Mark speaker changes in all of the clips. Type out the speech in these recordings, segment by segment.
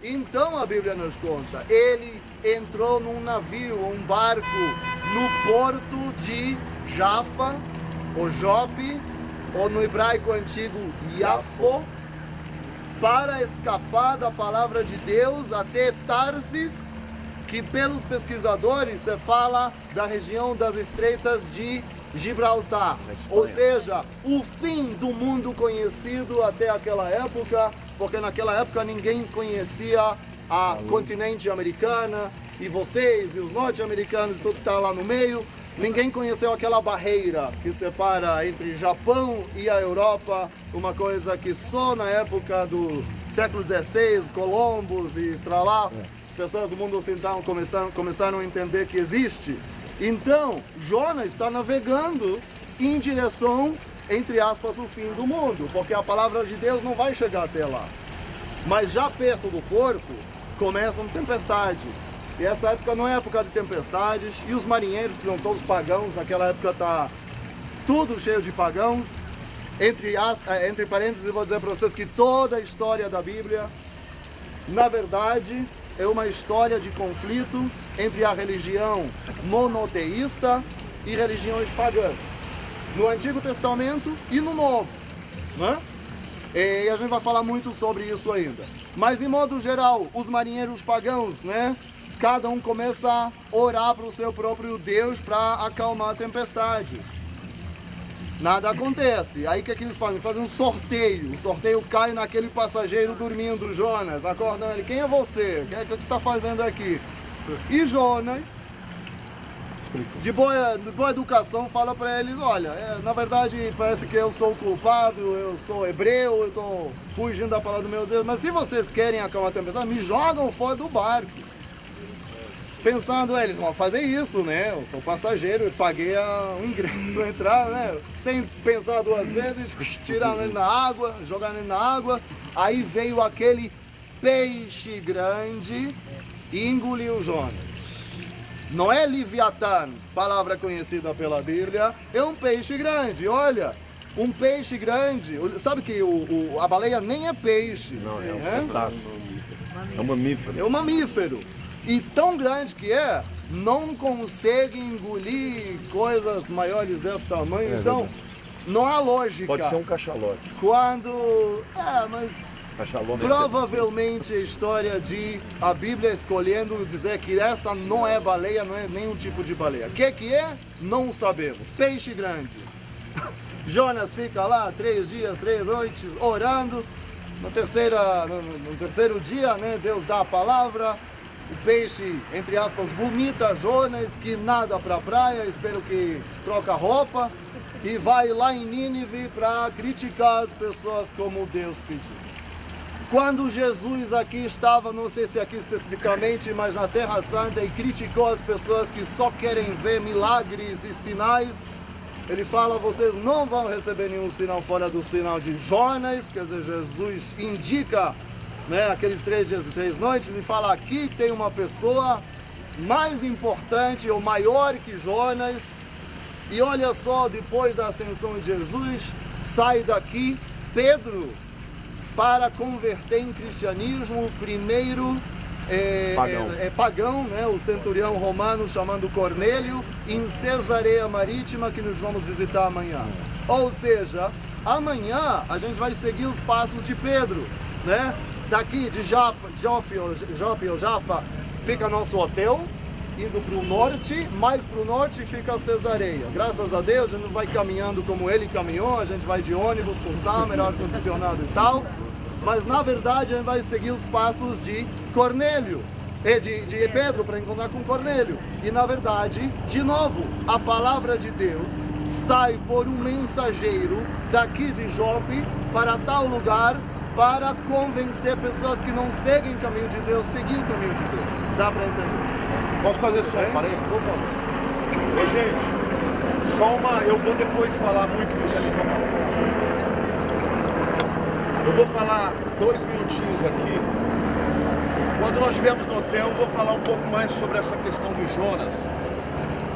Speaker 1: Então a Bíblia nos conta, ele entrou num navio, um barco, no porto de Jaffa, ou Jope, ou no hebraico antigo, Yafo, para escapar da palavra de Deus até Tarsis, que pelos pesquisadores se fala da região das Estreitas de Gibraltar, ou seja, o fim do mundo conhecido até aquela época, porque naquela época ninguém conhecia a continente americana, e vocês e os norte-americanos, tudo que está lá no meio, ninguém conheceu aquela barreira que separa entre Japão e a Europa, uma coisa que só na época do século XVI, Columbus e tralá, pessoas do mundo ocidental começaram a entender que existe. Então, Jonas está navegando em direção, entre aspas, o fim do mundo, porque a palavra de Deus não vai chegar até lá. Mas já perto do porto, começa uma tempestade. E essa época não é época de tempestades, e os marinheiros, que são todos pagãos, naquela época está tudo cheio de pagãos. Entre parênteses, eu vou dizer para vocês que toda a história da Bíblia, na verdade, é uma história de conflito entre a religião monoteísta e religiões pagãs, no Antigo Testamento e no Novo, né? E a gente vai falar muito sobre isso ainda. Mas, em modo geral, os marinheiros pagãos, né? Cada um começa a orar para o seu próprio Deus para acalmar a tempestade. Nada acontece. Aí o que eles fazem? Fazem um sorteio. O sorteio cai naquele passageiro dormindo, Jonas, acordando ele. Quem é você? O que você está fazendo aqui? E Jonas, de boa educação, fala para eles, olha, na verdade parece que eu sou o culpado, eu sou hebreu, eu estou fugindo da palavra do meu Deus, mas se vocês querem acalmar a tempestade, me jogam fora do barco. Pensando, eles vão fazer isso, né? Eu sou passageiro, eu paguei o ingresso, entrar, né? Sem pensar duas vezes, tiraram ele na água, jogaram ele na água. Aí veio aquele peixe grande e engoliu Jonas. Não é Leviatã, palavra conhecida pela Bíblia, é um peixe grande, olha. Um peixe grande, sabe que a baleia nem é peixe.
Speaker 2: Não, é um pedaço. É um mamífero.
Speaker 1: É um mamífero. E tão grande que não consegue engolir coisas maiores desse tamanho. Então, não há lógica.
Speaker 2: Pode ser um cachalote.
Speaker 1: Quando... mas
Speaker 2: cachalote
Speaker 1: provavelmente a história de a Bíblia escolhendo dizer que essa não é baleia, não é nenhum tipo de baleia. O que é? Não sabemos. Peixe grande. Jonas fica lá 3 dias, 3 noites, orando. No terceiro dia, né, Deus dá a palavra. O peixe, entre aspas, vomita Jonas, que nada para a praia, espero que troca roupa, e vai lá em Nínive para criticar as pessoas como Deus pediu. Quando Jesus aqui estava, não sei se aqui especificamente, mas na Terra Santa, e criticou as pessoas que só querem ver milagres e sinais, ele fala, vocês não vão receber nenhum sinal fora do sinal de Jonas, quer dizer, Jesus indica, né, aqueles 3 dias e 3 noites, e fala, aqui tem uma pessoa mais importante ou maior que Jonas. E olha só, depois da ascensão de Jesus, sai daqui Pedro para converter em cristianismo o primeiro pagão, né, o centurião romano chamando Cornélio, em Cesareia Marítima, que nos vamos visitar amanhã. Ou seja, amanhã a gente vai seguir os passos de Pedro, né? Daqui de Jope ou Jaffa fica nosso hotel, indo para o norte, mais para o norte fica Cesareia. Graças a Deus a gente não vai caminhando como ele caminhou, a gente vai de ônibus com summer, ar-condicionado e tal, mas na verdade a gente vai seguir os passos de Cornélio, de Pedro para encontrar com Cornélio. E na verdade, de novo, a palavra de Deus sai por um mensageiro daqui de Jope para tal lugar, para convencer pessoas que não seguem o caminho de Deus, seguir o caminho de Deus. Dá para entender?
Speaker 2: Posso fazer só um parênteses?
Speaker 1: Por favor.
Speaker 2: Ô, gente, só uma... Eu vou depois falar muito do que eles estão passando. Eu vou falar 2 minutinhos aqui. Quando nós estivermos no hotel, eu vou falar um pouco mais sobre essa questão de Jonas.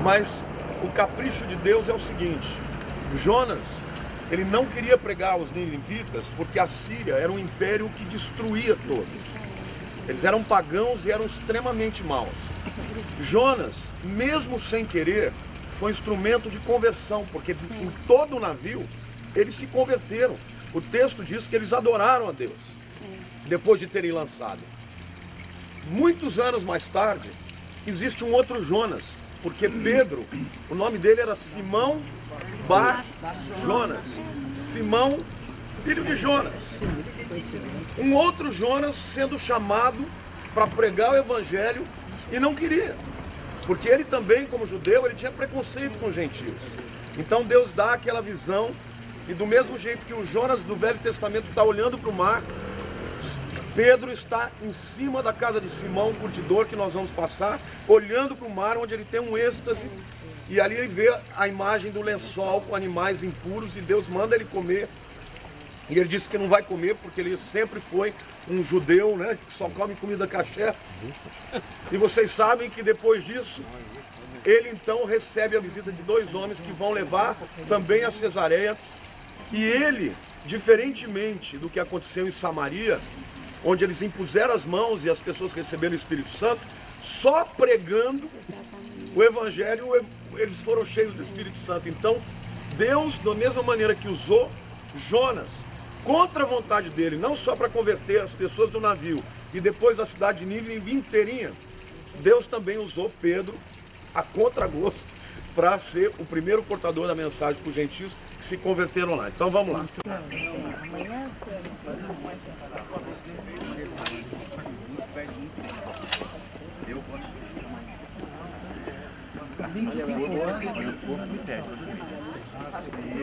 Speaker 2: Mas o capricho de Deus é o seguinte. Jonas, ele não queria pregar aos ninivitas porque a Síria era um império que destruía todos. Eles eram pagãos e eram extremamente maus. Jonas, mesmo sem querer, foi instrumento de conversão, porque em todo o navio eles se converteram. O texto diz que eles adoraram a Deus, depois de terem lançado. Muitos anos mais tarde, existe um outro Jonas, porque Pedro, o nome dele era Simão Bar Jonas. Simão, filho de Jonas. Um outro Jonas sendo chamado para pregar o evangelho e não queria. Porque ele também, como judeu, ele tinha preconceito com os gentios. Então Deus dá aquela visão, e do mesmo jeito que o Jonas do Velho Testamento está olhando para o mar, Pedro está em cima da casa de Simão, o curtidor, que nós vamos passar, olhando para o mar, onde ele tem um êxtase, e ali ele vê a imagem do lençol com animais impuros, e Deus manda ele comer. E ele disse que não vai comer, porque ele sempre foi um judeu, né, que só come comida caché. E vocês sabem que depois disso, ele então recebe a visita de dois homens que vão levar também a Cesareia. E ele, diferentemente do que aconteceu em Samaria, onde eles impuseram as mãos e as pessoas receberam o Espírito Santo, só pregando o Evangelho, eles foram cheios do Espírito Santo. Então, Deus, da mesma maneira que usou Jonas, contra a vontade dele, não só para converter as pessoas do navio e depois da cidade de Nínive inteirinha, Deus também usou Pedro a contragosto para ser o primeiro portador da mensagem para os gentios que se converteram lá. Então vamos lá.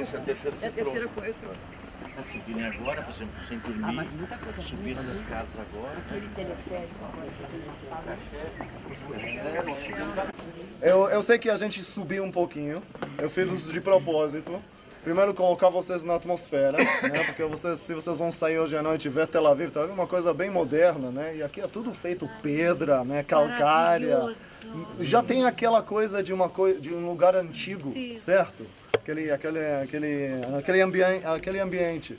Speaker 2: Isso, é a terceira que eu trouxe.
Speaker 3: Assim, que nem agora, por exemplo, sem dormir, subir essas escadas agora.
Speaker 1: Eu sei que a gente subiu um pouquinho, eu fiz isso de propósito. Primeiro colocar vocês na atmosfera, né? Porque vocês, se vocês vão sair hoje à noite e ver Tel Aviv, Tel Aviv é uma coisa bem moderna, né? E aqui é tudo feito pedra, né? Calcária. Já tem aquela coisa de um lugar antigo, certo? Aquele ambiente.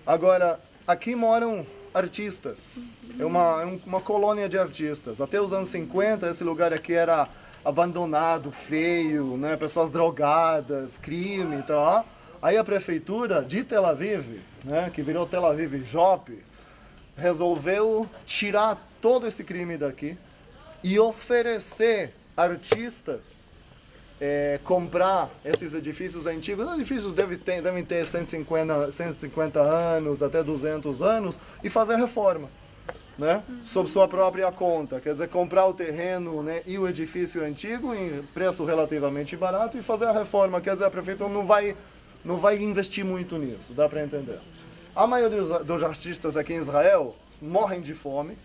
Speaker 1: Agora, aqui moram artistas. É uma colônia de artistas. Até os anos 50, esse lugar aqui era abandonado, feio, né? Pessoas drogadas, crime e tal. Aí a prefeitura de Tel Aviv, né? Que virou Tel Aviv Jope, resolveu tirar todo esse crime daqui e oferecer artistas comprar esses edifícios antigos. Os edifícios devem ter 150 anos, até 200 anos, e fazer reforma, né? Sob sua própria conta. Quer dizer, comprar o terreno, né, e o edifício antigo em preço relativamente barato e fazer a reforma. Quer dizer, a prefeitura não vai investir muito nisso, dá para entender. A maioria dos artistas aqui em Israel morrem de fome,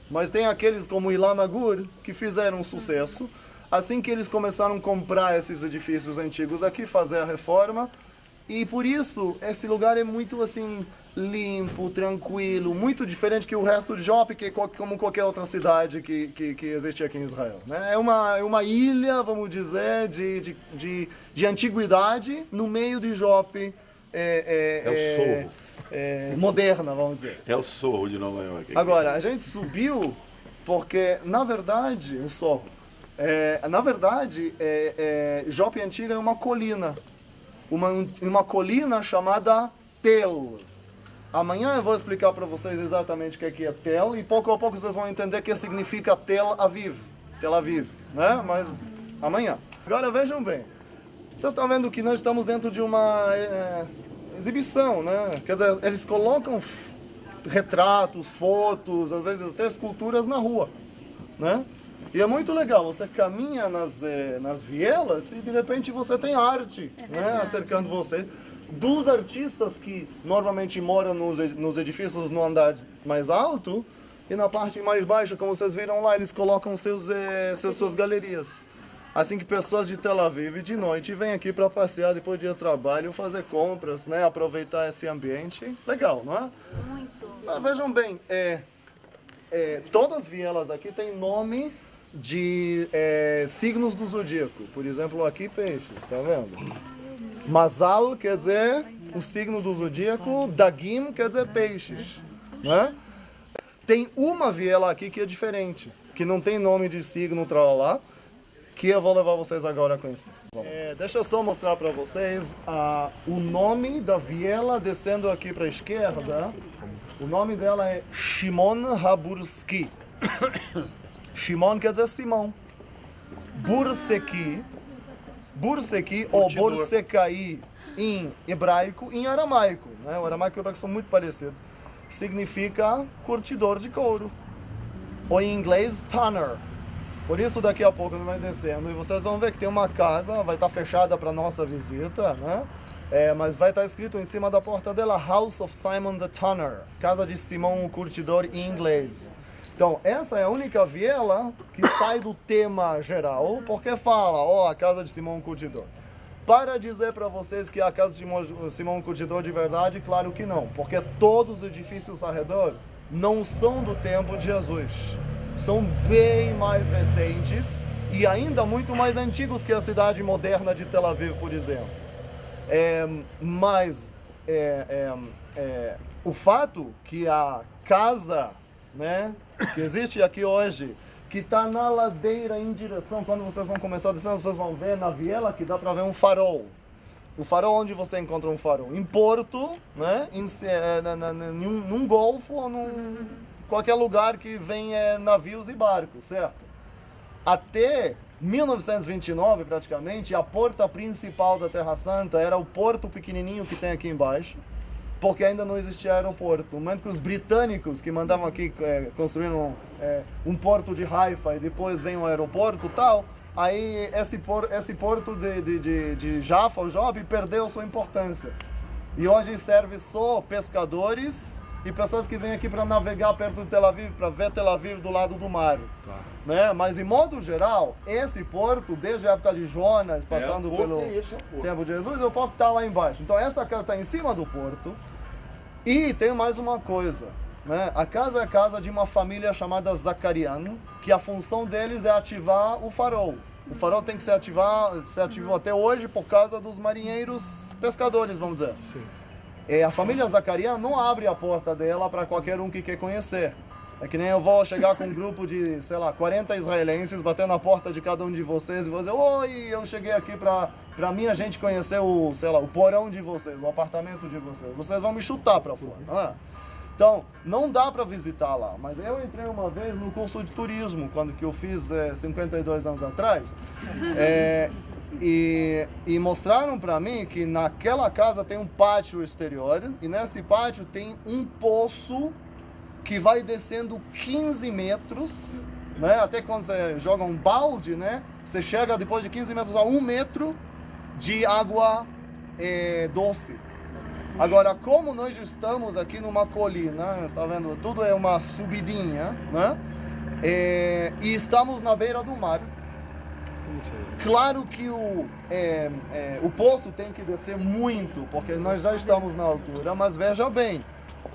Speaker 1: mas tem aqueles como Ilan Agur que fizeram um sucesso. Assim que eles começaram a comprar esses edifícios antigos aqui, fazer a reforma, e por isso esse lugar é muito assim limpo, tranquilo, muito diferente que o resto de Jope, que é como qualquer outra cidade que existe aqui em Israel, né? É uma ilha, vamos dizer, de antiguidade no meio de Jope.
Speaker 2: É o Sorro.
Speaker 1: Moderna, vamos dizer.
Speaker 2: É o Sorro de Nova York.
Speaker 1: Agora, a gente subiu porque, na verdade, o Sorro, Jope Antiga é uma colina. Uma colina chamada Tel. Amanhã eu vou explicar para vocês exatamente o que é Tel, e pouco a pouco vocês vão entender o que significa Tel Aviv, né? Mas amanhã. Agora vejam bem, vocês estão vendo que nós estamos dentro de uma exibição, né? Quer dizer, eles colocam retratos, fotos, às vezes até esculturas na rua, né? E é muito legal, você caminha nas vielas e de repente você tem arte, né, cercando vocês. Dos artistas que normalmente moram nos edifícios no andar mais alto, e na parte mais baixa, como vocês viram lá, eles colocam suas galerias. Assim que pessoas de Tel Aviv de noite vêm aqui para passear depois do dia de trabalho, fazer compras, né, aproveitar esse ambiente. Legal, não é?
Speaker 4: Muito.
Speaker 1: Mas vejam bem, todas as vielas aqui têm nome de signos do zodíaco. Por exemplo, aqui peixes, tá vendo? Mazal quer dizer o signo do zodíaco, Dagim quer dizer peixes, né? tem uma viela aqui que é diferente, que não tem nome de signo, tralalá, que eu vou levar vocês agora a conhecer. Deixa eu só mostrar para vocês o nome da viela descendo aqui para a esquerda. O nome dela é Shimon Haburski. Shimon quer dizer Simão. Burseki ou Borsekai em hebraico e em aramaico. Né? O aramaico e o hebraico são muito parecidos. Significa curtidor de couro. Ou em inglês, tanner. Por isso daqui a pouco ele vai descendo e vocês vão ver que tem uma casa, vai estar fechada para nossa visita, né? Mas vai estar escrito em cima da porta dela House of Simon the Tanner, casa de Simão o curtidor em inglês. Então essa é a única viela que sai do tema geral, porque fala, a casa de Simão o curtidor. Para dizer para vocês que é a casa de Simão o curtidor de verdade, claro que não, porque todos os edifícios ao redor não são do tempo de Jesus. São bem mais recentes e ainda muito mais antigos que a cidade moderna de Tel Aviv, por exemplo. Mas o fato que a casa, né, que existe aqui hoje, que está na ladeira em direção, quando vocês vão começar a descer, vocês vão ver na viela que dá para ver um farol. O farol, onde você encontra um farol? Em Porto, né, num golfo ou qualquer lugar que vem navios e barcos, certo? Até 1929, praticamente, a porta principal da Terra Santa era o porto pequenininho que tem aqui embaixo, porque ainda não existia aeroporto. No momento que os britânicos que mandavam aqui construíram um porto de Haifa e depois vem um aeroporto e tal, aí esse porto de Jaffa, o Jope, perdeu sua importância. E hoje serve só pescadores e pessoas que vêm aqui para navegar perto de Tel Aviv, para ver Tel Aviv do lado do mar. Claro. Né? Mas, em modo geral, esse porto, desde a época de Jonas, passando pelo tempo de Jesus, o porto está lá embaixo. Então, essa casa está em cima do porto. E tem mais uma coisa. Né? A casa é a casa de uma família chamada Zacariano, que a função deles é ativar o farol. O farol tem que ser ativado até hoje por causa dos marinheiros pescadores, vamos dizer. Sim. A família Zacariano não abre a porta dela para qualquer um que quer conhecer. É que nem eu vou chegar com um grupo de, 40 israelenses, bater na porta de cada um de vocês e vou dizer: oi, eu cheguei aqui para minha gente conhecer o porão de vocês, o apartamento de vocês. Vocês vão me chutar para fora, não é? Então, não dá para visitar lá. Mas eu entrei uma vez no curso de turismo, quando que eu fiz 52 anos atrás. E mostraram para mim que naquela casa tem um pátio exterior e nesse pátio tem um poço que vai descendo 15 metros, né? Até quando você joga um balde, né? Você chega depois de 15 metros a 1 metro de água doce. Agora, como nós estamos aqui numa colina, está vendo? Tudo é uma subidinha, né? E estamos na beira do mar. Claro que o poço tem que descer muito, porque nós já estamos na altura, mas veja bem,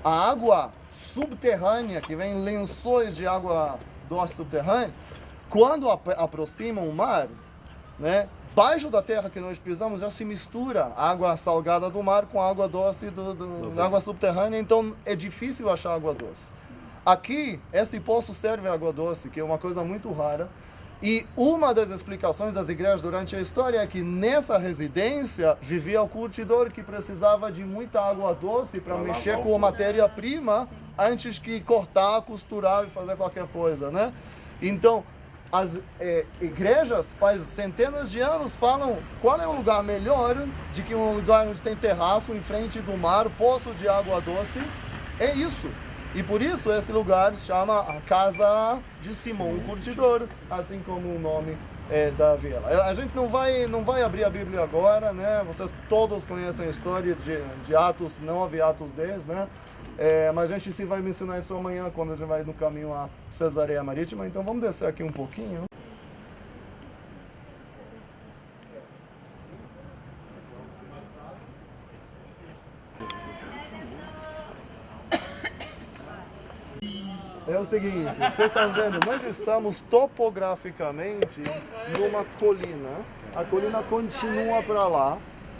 Speaker 1: a água subterrânea, que vem lençóis de água doce subterrânea, quando aproximam o mar, né, baixo da terra que nós pisamos já se mistura a água salgada do mar com a água doce da água subterrânea, então é difícil achar água doce. Aqui, esse poço serve água doce, que é uma coisa muito rara. E uma das explicações das igrejas durante a história é que nessa residência vivia o curtidor que precisava de muita água doce para mexer com a matéria-prima antes que cortar, costurar e fazer qualquer coisa, né? Então, as igrejas faz centenas de anos falam qual é o lugar melhor de que um lugar onde tem terraço em frente do mar, poço de água doce, é isso. E por isso esse lugar se chama a Casa de Simão o Curtidor, assim como o nome da viela. A gente não vai abrir a Bíblia agora, né? Vocês todos conhecem a história de Atos 9 e Atos 10, né? Mas a gente sim vai mencionar isso amanhã, quando a gente vai no caminho a Cesareia Marítima. Então vamos descer aqui um pouquinho. É o seguinte, vocês estão vendo, nós estamos topograficamente numa colina. A colina continua para lá,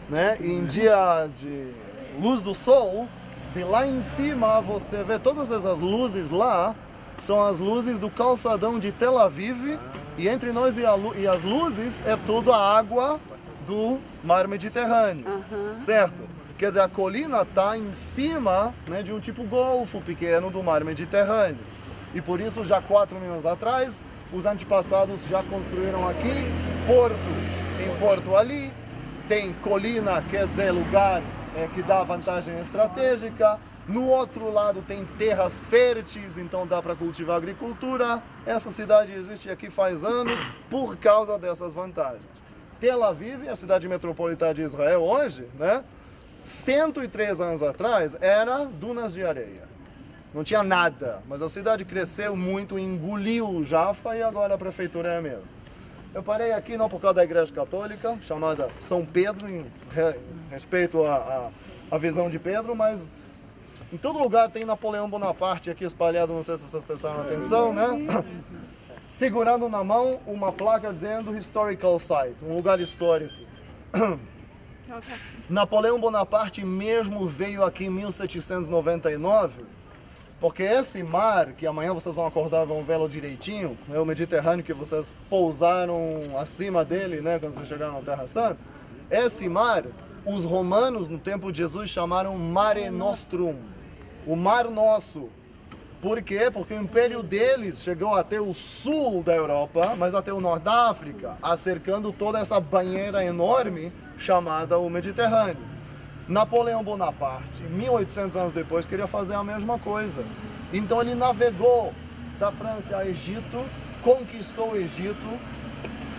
Speaker 1: né? Em dia de luz do sol, de lá em cima você vê todas essas luzes lá, são as luzes do calçadão de Tel Aviv, e entre nós e as luzes é toda a água do mar Mediterrâneo, certo? Quer dizer, a colina está em cima, né, de um tipo golfo pequeno do mar Mediterrâneo. E por isso, já 4 mil anos atrás, os antepassados já construíram aqui porto. Tem porto ali, tem colina, quer dizer, lugar que dá vantagem estratégica. No outro lado tem terras férteis, então dá para cultivar agricultura. Essa cidade existe aqui faz anos por causa dessas vantagens. Tel Aviv, a cidade metropolitana de Israel hoje, né, 103 anos atrás, era dunas de areia. Não tinha nada, mas a cidade cresceu muito, engoliu Jaffa e agora a prefeitura é a mesma. Eu parei aqui não por causa da igreja católica, chamada São Pedro, em respeito à visão de Pedro, mas em todo lugar tem Napoleão Bonaparte aqui espalhado, não sei se vocês prestaram atenção, né? Segurando na mão uma placa dizendo Historical Site, um lugar histórico. Napoleão Bonaparte mesmo veio aqui em 1799, porque esse mar, que amanhã vocês vão acordar e vão vê-lo direitinho, é o Mediterrâneo que vocês pousaram acima dele, né, quando vocês chegaram na Terra Santa, esse mar, os romanos no tempo de Jesus chamaram Mare Nostrum, o Mar Nosso. Por quê? Porque o império deles chegou até o sul da Europa, mas até o norte da África, acercando toda essa banheira enorme chamada o Mediterrâneo. Napoleão Bonaparte, 1800 anos depois, queria fazer a mesma coisa. Então ele navegou da França a Egito, conquistou o Egito.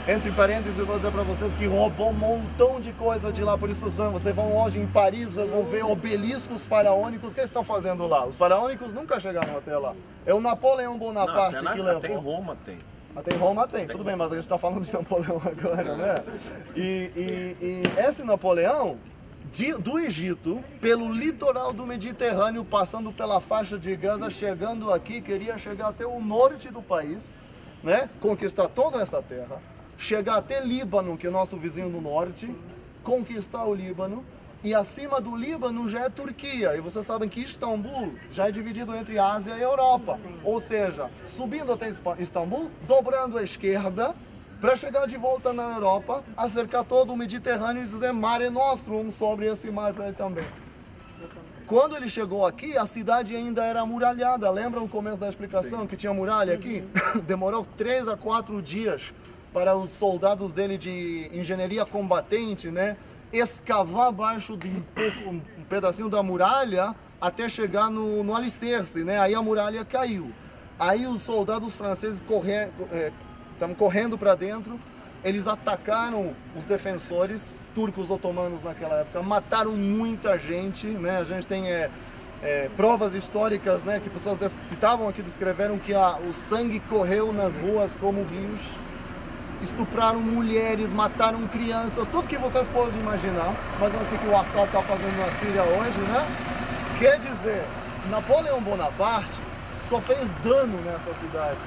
Speaker 1: Entre parênteses, eu vou dizer para vocês que roubou um montão de coisa de lá, por isso vocês vão hoje em Paris, vocês vão ver obeliscos faraônicos. O que eles estão fazendo lá? Os faraônicos nunca chegaram até lá. É o Napoleão Bonaparte que levou.
Speaker 2: Até em Roma tem.
Speaker 1: Até em Roma tem, tudo bem, mas a gente está falando de Napoleão agora, né? E esse Napoleão, do Egito, pelo litoral do Mediterrâneo, passando pela faixa de Gaza, chegando aqui, queria chegar até o norte do país, né? Conquistar toda essa terra. Chegar até Líbano, que é o nosso vizinho do norte, conquistar o Líbano, e acima do Líbano já é Turquia. E vocês sabem que Istambul já é dividido entre Ásia e Europa. Ou seja, subindo até Istambul, dobrando à esquerda, para chegar de volta na Europa, acercar todo o Mediterrâneo e dizer Mare Nostrum sobre esse mar para ele também. Quando ele chegou aqui, a cidade ainda era amuralhada. Lembra o começo da explicação que tinha muralha aqui? Demorou 3 a 4 dias para os soldados dele de engenharia combatente, né, escavar abaixo de um pedacinho da muralha até chegar no alicerce, né? Aí a muralha caiu. Aí os soldados franceses estavam correndo para dentro, eles atacaram os defensores turcos otomanos naquela época, mataram muita gente, né? A gente tem provas históricas, né, que pessoas que estavam aqui descreveram que o sangue correu nas ruas como rios. Estupraram mulheres, mataram crianças, tudo que vocês podem imaginar. Mas o que o Assad está fazendo na Síria hoje, né? Quer dizer, Napoleão Bonaparte só fez dano nessa cidade.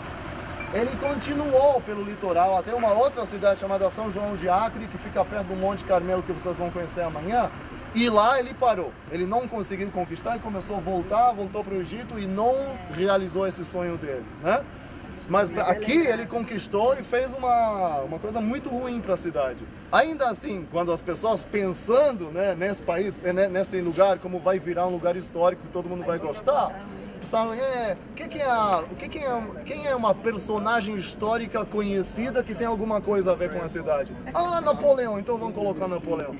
Speaker 1: Ele continuou pelo litoral até uma outra cidade chamada São João de Acre, que fica perto do Monte Carmelo, que vocês vão conhecer amanhã. E lá ele parou. Ele não conseguiu conquistar e começou a voltou para o Egito e não realizou esse sonho dele, né? Mas aqui ele conquistou e fez uma coisa muito ruim para a cidade. Ainda assim, quando as pessoas pensando, né, nesse país, nesse lugar, como vai virar um lugar histórico que todo mundo vai gostar, pensaram, quem é uma personagem histórica conhecida que tem alguma coisa a ver com a cidade? Ah, Napoleão, então vamos colocar Napoleão.